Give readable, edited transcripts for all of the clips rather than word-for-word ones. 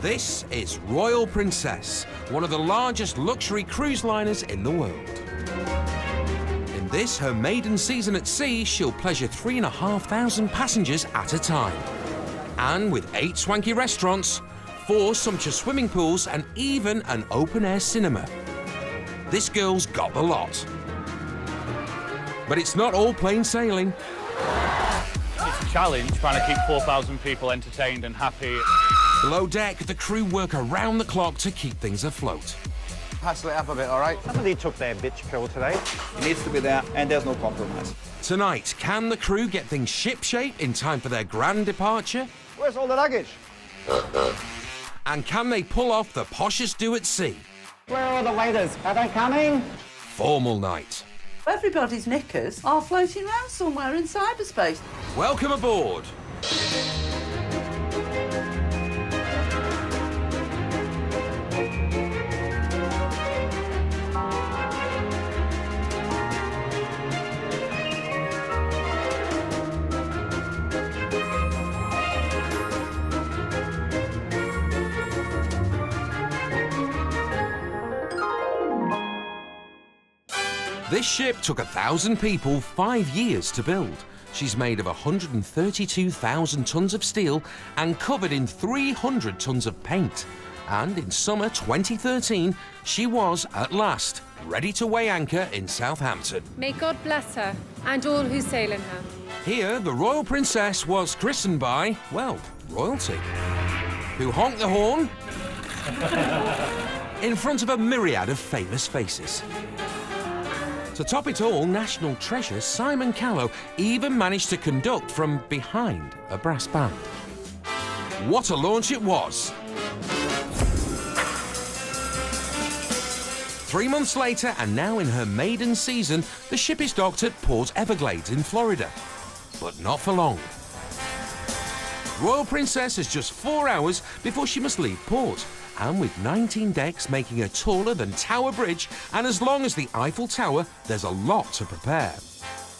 This is Royal Princess, one of the largest luxury cruise liners in the world. In this, her maiden season at sea, she'll pleasure 3,500 passengers at a time. And with 8 swanky restaurants, 4 sumptuous swimming pools, and even an open-air cinema. This girl's got the lot. But it's not all plain sailing. It's a challenge trying to keep 4,000 people entertained and happy. Below deck, the crew work around the clock to keep things afloat. Hustle it up a bit, all right? Somebody took their bitch pill today. It needs to be there, and there's no compromise. Tonight, can the crew get things shipshape in time for their grand departure? Where's all the luggage? And can they pull off the poshest do at sea? Where are the waiters? Are they coming? Formal night. Everybody's knickers are floating around somewhere in cyberspace. Welcome aboard. This ship took 1,000 people 5 years to build. She's made of 132,000 tons of steel and covered in 300 tons of paint. And in summer 2013, she was, at last, ready to weigh anchor in Southampton. May God bless her and all who sail in her. Here, the Royal Princess was christened by, well, royalty, who honked the horn in front of a myriad of famous faces. To top it all, national treasure Simon Callow even managed to conduct from behind a brass band. What a launch it was! 3 months later, and now in her maiden season, the ship is docked at Port Everglades in Florida. But not for long. Royal Princess has just 4 hours before she must leave port. And with 19 decks making her taller than Tower Bridge and as long as the Eiffel Tower, there's a lot to prepare.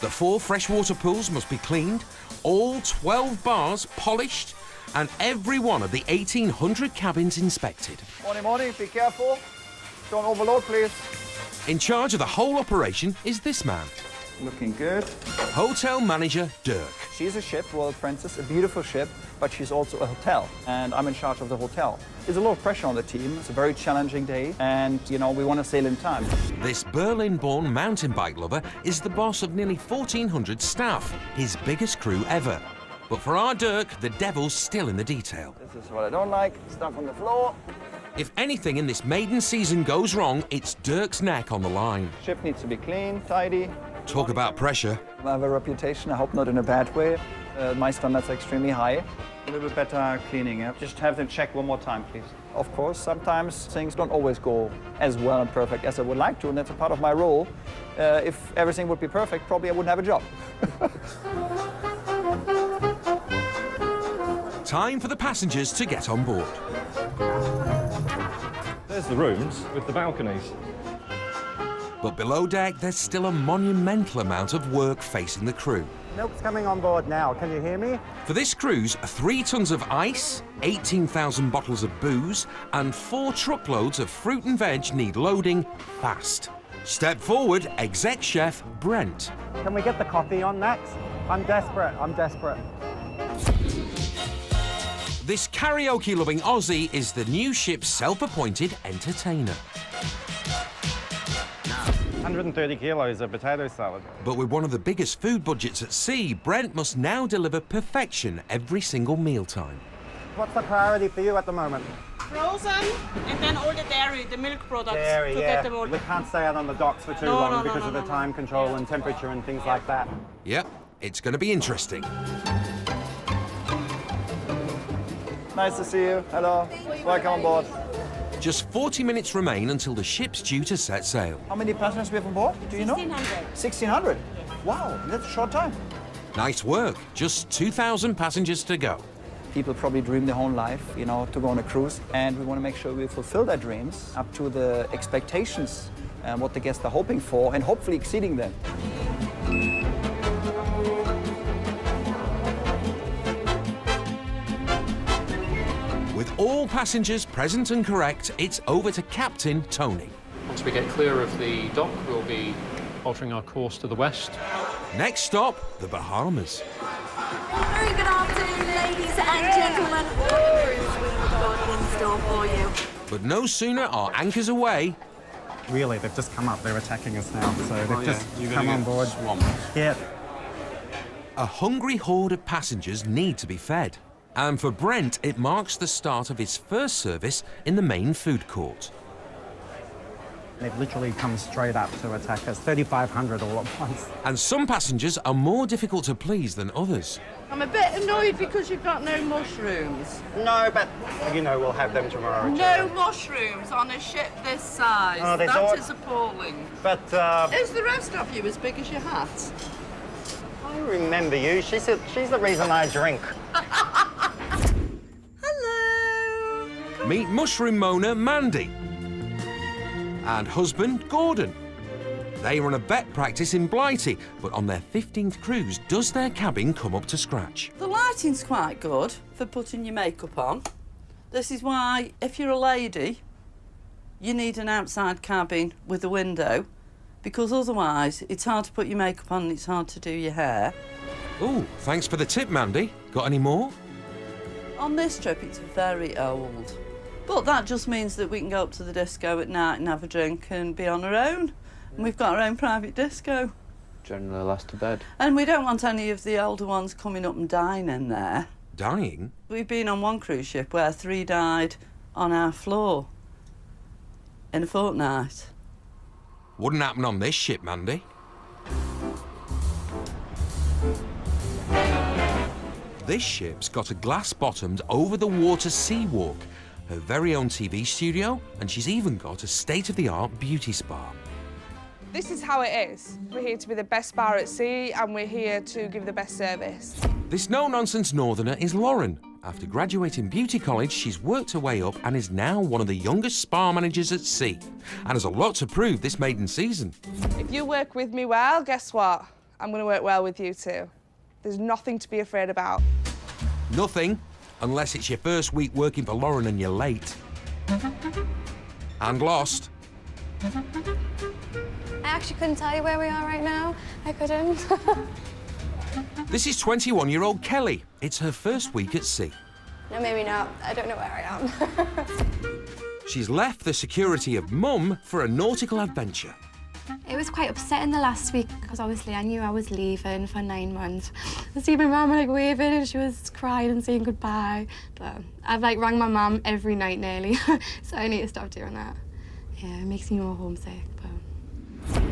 The 4 freshwater pools must be cleaned, all 12 bars polished, and every one of the 1,800 cabins inspected. Morning, morning, be careful. Don't overload, please. In charge of the whole operation is this man, Looking good. hotel manager Dirk. She's a ship, Royal Princess, a beautiful ship, but she's also a hotel, and I'm in charge of the hotel. There's a lot of pressure on the team. It's a very challenging day, and, you know, we want to sail in time. This Berlin-born mountain bike lover is the boss of nearly 1,400 staff, his biggest crew ever. But for our Dirk, the devil's still in the detail. This is what I don't like, stuff on the floor. If anything in this maiden season goes wrong, it's Dirk's neck on the line. Ship needs to be clean, tidy. Talk about pressure. I have a reputation, I hope not in a bad way. My standards are extremely high. A little bit better cleaning, yeah? Just have them check one more time, please. Of course, sometimes things don't always go as well and perfect as I would like to, and that's a part of my role. If everything would be perfect, probably I wouldn't have a job. Time for the passengers to get on board. There's the rooms with the balconies. But below deck, there's still a monumental amount of work facing the crew. Milk's coming on board now. Can you hear me? For this cruise, 3 tons of ice, 18,000 bottles of booze, and 4 truckloads of fruit and veg need loading fast. Step forward, exec chef Brent. Can we get the coffee on next? I'm desperate. I'm desperate. This karaoke-loving Aussie is the new ship's self-appointed entertainer. 130 kilos of potato salad. But with one of the biggest food budgets at sea, Brent must now deliver perfection every single mealtime. What's the priority for you at the moment? Frozen, and then all the dairy, the milk products, Dairy, to yeah. get them all. We can't stay out on the docks for too No, long no, no, because no, of the no, time no. control Yeah. and temperature and things like that. Yep, it's going to be interesting. Nice to see you. Hello. Welcome on board. Just 40 minutes remain until the ship's due to set sail. How many passengers we have on board? Do you know? 1,600. 1,600? Wow, that's a short time. Nice work. Just 2,000 passengers to go. People probably dream their whole life, you know, to go on a cruise, and we want to make sure we fulfill their dreams up to the expectations and what the guests are hoping for, and hopefully exceeding them. With all passengers present and correct, it's over to Captain Tony. Once we get clear of the dock, we'll be altering our course to the west. Next stop, the Bahamas. Very good afternoon, ladies and gentlemen. What cruise we've got in store for you? But no sooner are anchors away, Really, they've just come up. They're attacking us now. So they've just come on board. Yeah. a hungry horde of passengers need to be fed. And for Brent, it marks the start of his first service in the main food court. They've literally come straight up to attack us. 3,500 all at once. And some passengers are more difficult to please than others. I'm a bit annoyed because you've got no mushrooms. No, but, you know, we'll have them tomorrow. No mushrooms on a ship this size. Oh, there's That all- is appalling. But, Is the rest of you as big as your hat? I remember you. She's the reason I drink. Hello. Meet mushroom moaner Mandy and husband Gordon. They run a vet practice in Blighty, but on their 15th cruise, does their cabin come up to scratch? The lighting's quite good for putting your makeup on. This is why, if you're a lady, you need an outside cabin with a window, because otherwise it's hard to put your makeup on and it's hard to do your hair. Ooh, thanks for the tip, Mandy. Got any more? On this trip, it's very old. But that just means that we can go up to the disco at night and have a drink and be on our own. And we've got our own private disco. Generally last to bed. And we don't want any of the older ones coming up and dining there. Dying? We've been on one cruise ship where 3 died on our floor in a fortnight. Wouldn't happen on this ship, Mandy. This ship's got a glass-bottomed, over-the-water sea walk, her very own TV studio, and she's even got a state-of-the-art beauty spa. This is how it is. We're here to be the best bar at sea and we're here to give the best service. This no-nonsense northerner is Lauren. After graduating beauty college, she's worked her way up and is now one of the youngest spa managers at sea, and has a lot to prove this maiden season. If you work with me well, guess what? I'm going to work well with you too. There's nothing to be afraid about. Nothing, unless it's your first week working for Lauren and you're late. And lost. I actually couldn't tell you where we are right now. I couldn't. This is 21-year-old Kelly. It's her first week at sea. No, maybe not. I don't know where I am. She's left the security of mum for a nautical adventure. It was quite upsetting the last week because obviously I knew I was leaving for 9 months. I see my mum like waving and she was crying and saying goodbye. But I've like rang my mum every night nearly, so I need to stop doing that. Yeah, it makes me more homesick. But...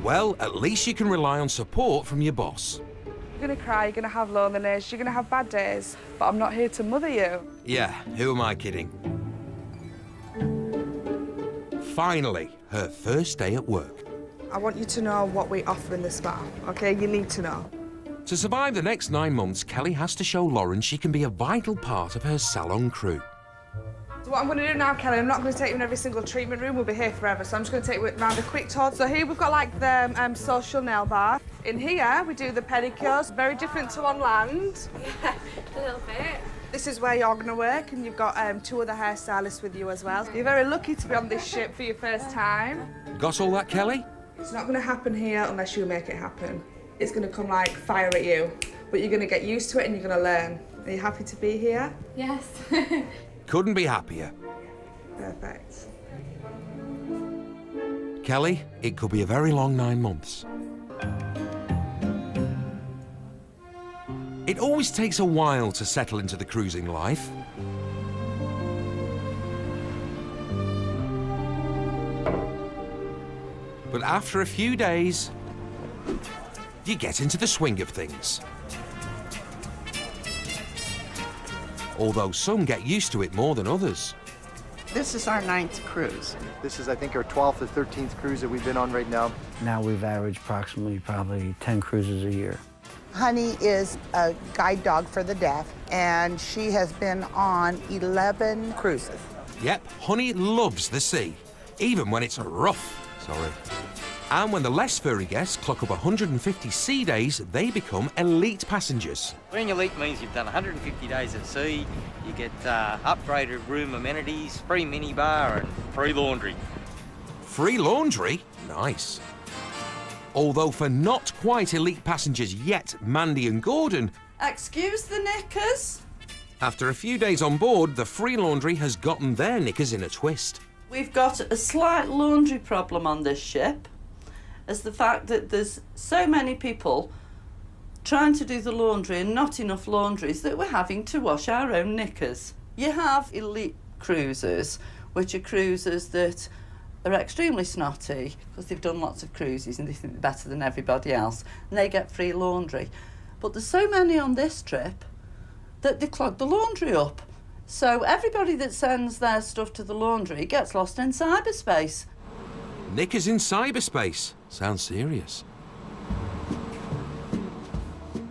Well, at least you can rely on support from your boss. You're going to cry, you're going to have loneliness, you're going to have bad days, but I'm not here to mother you. Yeah, who am I kidding? Finally, her first day at work. I want you to know what we offer in the spa, OK? You need to know. To survive the next 9 months, Kelly has to show Lauren she can be a vital part of her salon crew. So what I'm going to do now, Kelly, I'm not going to take you in every single treatment room. We'll be here forever, so I'm just going to take you around a quick tour. So here we've got, like, the social nail bar. In here, we do the pedicures. Very different to on land. Yeah, a little bit. This is where you're going to work, and you've got 2 other hairstylists with you as well. You're very lucky to be on this ship for your first time. Got all that, Kelly? It's not going to happen here unless you make it happen. It's going to come like fire at you, but you're going to get used to it and you're going to learn. Are you happy to be here? Yes. Couldn't be happier. Perfect. Kelly, it could be a very long 9 months. It always takes a while to settle into the cruising life. But after a few days, you get into the swing of things. Although some get used to it more than others. This is our 9th cruise. This is, I think, our 12th or 13th cruise that we've been on right now. Now we've averaged approximately probably 10 cruises a year. Honey is a guide dog for the deaf, and she has been on 11 cruises. Yep, Honey loves the sea, even when it's rough. Sorry. And when the less furry guests clock up 150 sea days, they become elite passengers. Being elite means you've done 150 days at sea, you get upgraded room amenities, free minibar and free laundry. Free laundry? Nice. Although for not quite elite passengers yet, Mandy and Gordon, Excuse the knickers. after a few days on board, the free laundry has gotten their knickers in a twist. We've got a slight laundry problem on this ship, as the fact that there's so many people trying to do the laundry and not enough laundries that we're having to wash our own knickers. You have elite cruisers, which are cruisers that are extremely snotty because they've done lots of cruises and they think they're better than everybody else, and they get free laundry. But there's so many on this trip that they clog the laundry up. So everybody that sends their stuff to the laundry gets lost in cyberspace. Knickers in cyberspace. Sounds serious.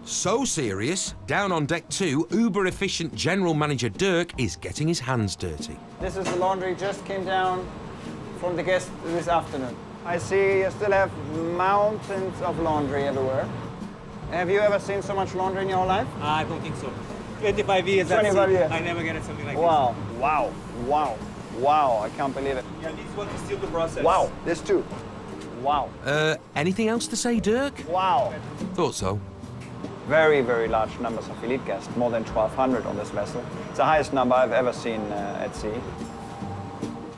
So serious, down on deck 2, uber-efficient General Manager Dirk is getting his hands dirty. This is the laundry just came down from the guests this afternoon. I see you still have mountains of laundry everywhere. Have you ever seen so much laundry in your whole life? I don't think so. 25 years. 25 years. I never get something like wow. This. Wow, wow, wow, I can't believe it. Yeah, this one is still the process. Wow, this too. Wow. Anything else to say, Dirk? Wow. Thought so. Very, very large numbers of elite guests, more than 1,200 on this vessel. It's the highest number I've ever seen at sea.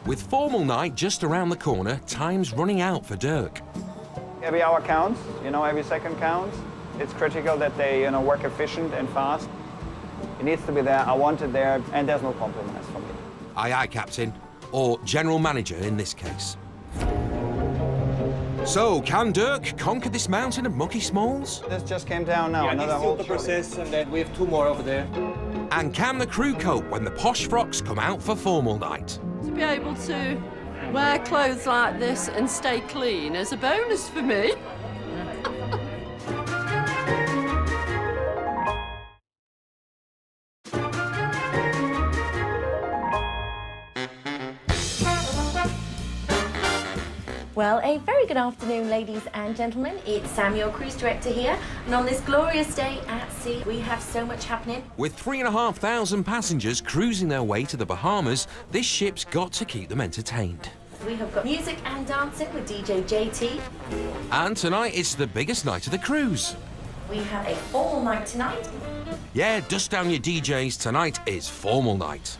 With formal night just around the corner, time's running out for Dirk. Every hour counts, every second counts. It's critical that they, work efficient and fast. It needs to be there, I want it there, and there's no compromise for me. Aye, aye, Captain. Or General Manager in this case. So, can Dirk conquer this mountain of mucky smalls? This just came down now. Yeah, another this is whole the process, and then we have 2 more over there. And can the crew cope when the posh frocks come out for formal night? To be able to wear clothes like this and stay clean is a bonus for me. Well, a very good afternoon, ladies and gentlemen. It's Sam, your cruise director here, and on this glorious day at sea, we have so much happening. With 3,500 passengers cruising their way to the Bahamas, this ship's got to keep them entertained. We have got music and dancing with DJ JT. And tonight it's the biggest night of the cruise. We have a formal night tonight. Yeah, dust down your DJs, tonight is formal night.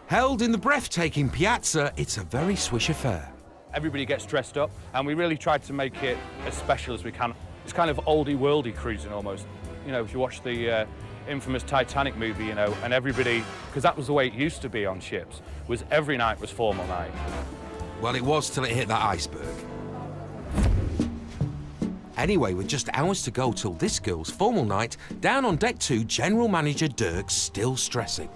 Held in the breathtaking Piazza, it's a very swish affair. Everybody gets dressed up, and we really tried to make it as special as we can. It's kind of oldie-worldy cruising almost. If you watch the infamous Titanic movie, and everybody, because that was the way it used to be on ships, was every night was formal night. Well, it was till it hit that iceberg. Anyway, with just hours to go till this girl's formal night, down on deck 2, General Manager Dirk's still stressing.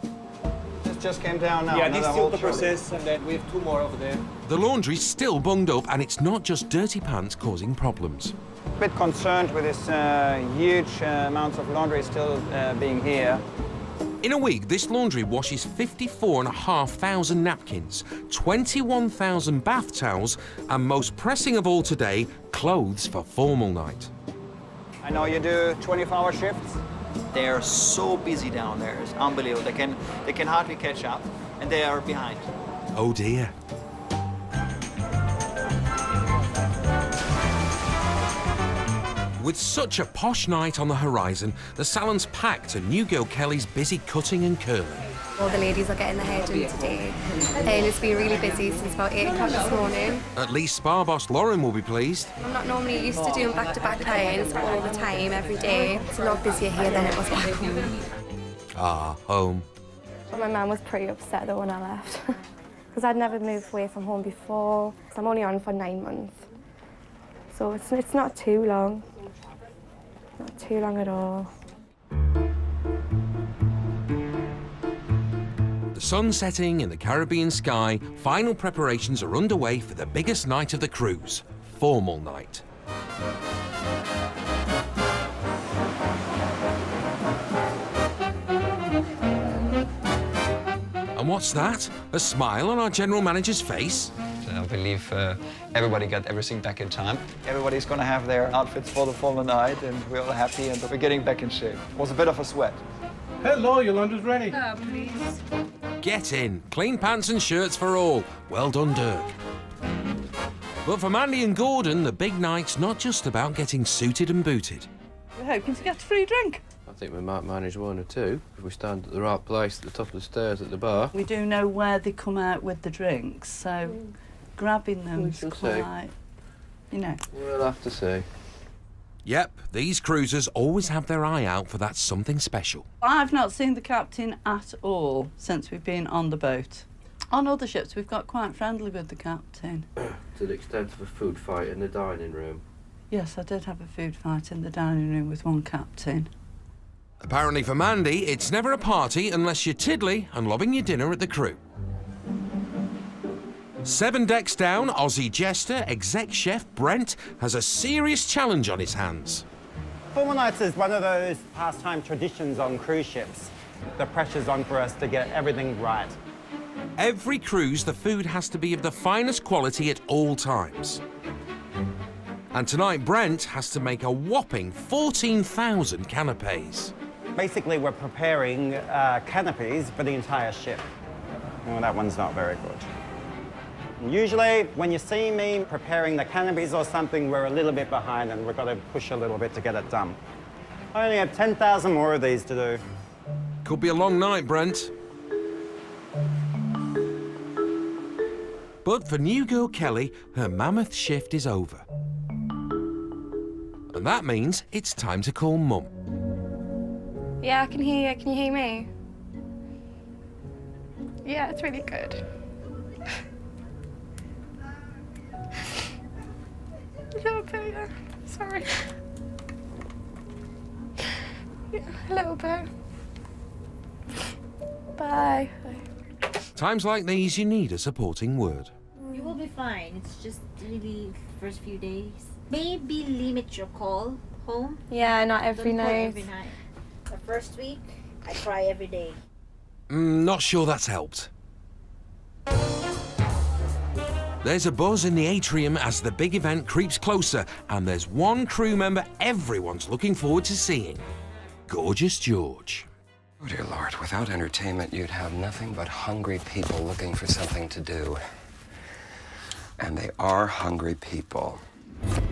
This just came down now. Yeah, this is another still whole the trolley. process, and then we have 2 more over there. The laundry's still bunged up, and it's not just dirty pants causing problems. A bit concerned with this huge amounts of laundry still being here. In a week, this laundry washes 54,500 napkins, 21,000 bath towels, and most pressing of all today, clothes for formal night. I know you do 24-hour shifts. They are so busy down there. It's unbelievable. They can hardly catch up, and they are behind. Oh dear. With such a posh night on the horizon, the salon's packed and new girl Kelly's busy cutting and curling. All the ladies are getting their hair done today. It's been really busy since about 8 o'clock this morning. At least spa boss Lauren will be pleased. I'm not normally used to doing back-to-back clients all the time, every day. It's a lot busier here than it was back home. Ah, home. My mum was pretty upset though when I left, because I'd never moved away from home before. I'm only on for 9 months, so it's not too long. Not too long at all. The sun setting in the Caribbean sky, final preparations are underway for the biggest night of the cruise, formal night. And what's that? A smile on our general manager's face? I believe everybody got everything back in time. Everybody's going to have their outfits for the full night, and we're all happy, and we're getting back in shape. It was a bit of a sweat. Hello, Yolanda's ready. Oh, please. Get in. Clean pants and shirts for all. Well done, Dirk. But for Mandy and Gordon, the big night's not just about getting suited and booted. We're hoping to get a free drink. I think we might manage one or two if we stand at the right place at the top of the stairs at the bar. We do know where they come out with the drinks, so grabbing them is quite, you know. We'll have to see. Yep, these cruisers always have their eye out for that something special. I've not seen the captain at all since we've been on the boat. On other ships, we've got quite friendly with the captain. To the extent of a food fight in the dining room. Yes, I did have a food fight in the dining room with one captain. Apparently for Mandy, it's never a party unless you're tiddly and lobbing your dinner at the crew. 7 decks down, Aussie jester, exec chef Brent has a serious challenge on his hands. Full moon nights is one of those pastime traditions on cruise ships. The pressure's on for us to get everything right. Every cruise, the food has to be of the finest quality at all times. And tonight, Brent has to make a whopping 14,000 canapes. Basically, we're preparing canopies for the entire ship. Well, that one's not very good. Usually, when you see me preparing the canopies or something, we're a little bit behind and we've got to push a little bit to get it done. I only have 10,000 more of these to do. Could be a long night, Brent. But for new girl Kelly, her mammoth shift is over. And that means it's time to call Mum. Yeah, I can hear you. Can you hear me? Yeah, it's really good. Yeah, sorry. Yeah, a little bit. Bye. Times like these, you need a supporting word. You will be fine. It's just really first few days. Maybe limit your call home. Yeah, not every Don't call night. every night. The first week, I cry every day. Not sure that's helped. There's a buzz in the atrium as the big event creeps closer, and there's one crew member everyone's looking forward to seeing. Gorgeous George. Oh, dear Lord, without entertainment, you'd have nothing but hungry people looking for something to do. And they are hungry people.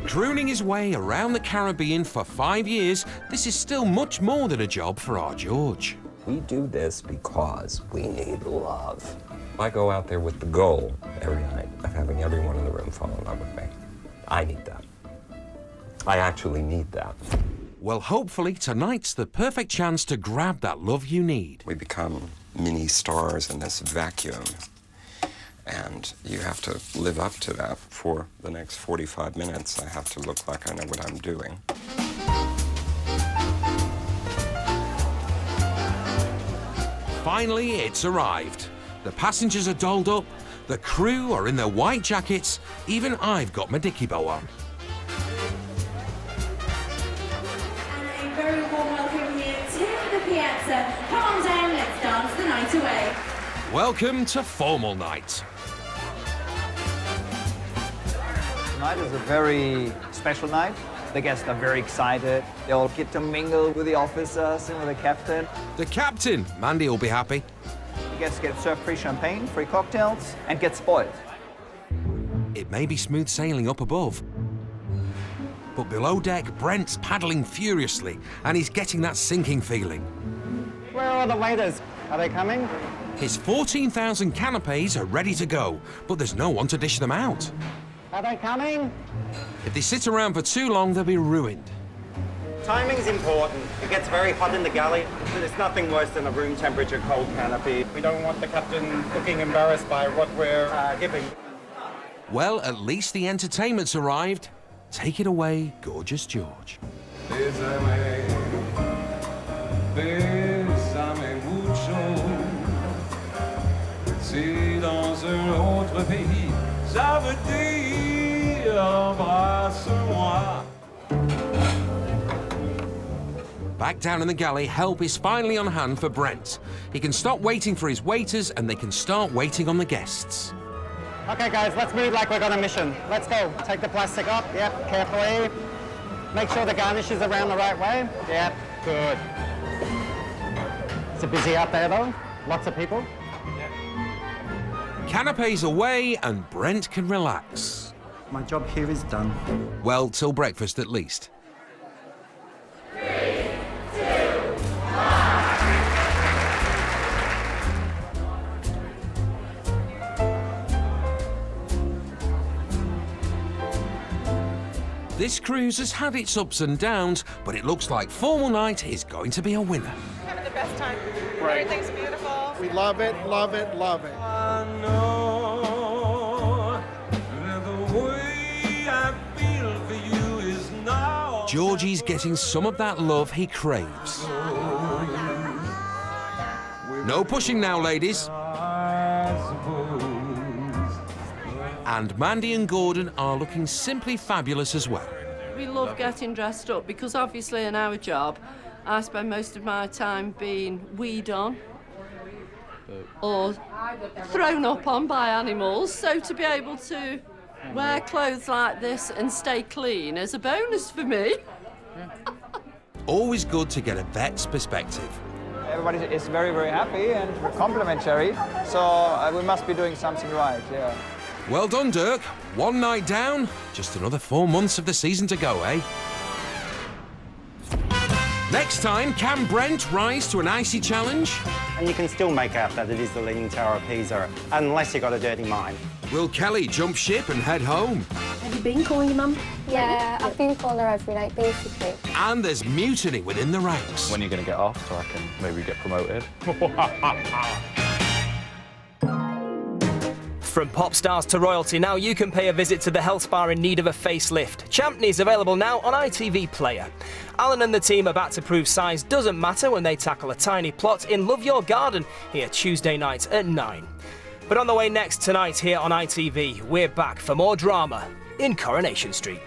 Crooning his way around the Caribbean for 5 years, this is still much more than a job for our George. We do this because we need love. I go out there with the goal every night of having everyone in the room fall in love with me. I need that. I actually need that. Well, hopefully tonight's the perfect chance to grab that love you need. We become mini stars in this vacuum. And you have to live up to that. For the next 45 minutes, I have to look like I know what I'm doing. Finally, it's arrived. The passengers are dolled up, the crew are in their white jackets, even I've got my dicky bow on. A very warm welcome here to the Piazza. Come on down, let's dance the night away. Welcome to Formal Night. Tonight is a very special night. The guests are very excited. They all get to mingle with the officers and with the captain. The captain, Mandy will be happy. The guests get served free champagne, free cocktails, and get spoiled. It may be smooth sailing up above, but below deck, Brent's paddling furiously, and he's getting that sinking feeling. Where are the waiters? Are they coming? His 14,000 canapes are ready to go, but there's no one to dish them out. Are they coming? If they sit around for too long, they'll be ruined. Timing's important. It gets very hot in the galley. There's nothing worse than a room temperature cold canopy. We don't want the captain looking embarrassed by what we're giving. Well, at least the entertainment's arrived. Take it away, Gorgeous George. Back down in the galley, help is finally on hand for Brent. He can stop waiting for his waiters and they can start waiting on the guests. Okay, guys, let's move like we're on a mission. Let's go. Take the plastic up. Yep, carefully. Make sure the garnish is around the right way. Yep, good. Is it busy out there, though? Lots of people? Canapes away and Brent can relax. My job here is done. Well, till breakfast at least. This cruise has had its ups and downs, but it looks like Formal Night is going to be a winner. Having the best time. Right. Everything's beautiful. We love it, love it, love it. I know that the way I feel for you is now. Georgie's getting some of that love he craves. No pushing now, ladies. And Mandy and Gordon are looking simply fabulous as well. We love getting dressed up because obviously in our job, I spend most of my time being weed on or thrown up on by animals. So to be able to wear clothes like this and stay clean is a bonus for me. Always good to get a vet's perspective. Everybody is very, very happy and complimentary, so we must be doing something right, yeah. Well done, Dirk. One night down, just another 4 months of the season to go, eh? Next time, can Brent rise to an icy challenge? And you can still make out that it is the Leaning Tower of Pisa, unless you've got a dirty mind. Will Kelly jump ship and head home? Have you been calling your mum? Yeah, I've been calling her every night, basically. And there's mutiny within the ranks. When are you going to get off so I can maybe get promoted? From pop stars to royalty, now you can pay a visit to the health spa in need of a facelift. Champney's available now on ITV Player. Alan and the team are back to prove size doesn't matter when they tackle a tiny plot in Love Your Garden, here Tuesday night at 9. But on the way next tonight here on ITV, we're back for more drama in Coronation Street.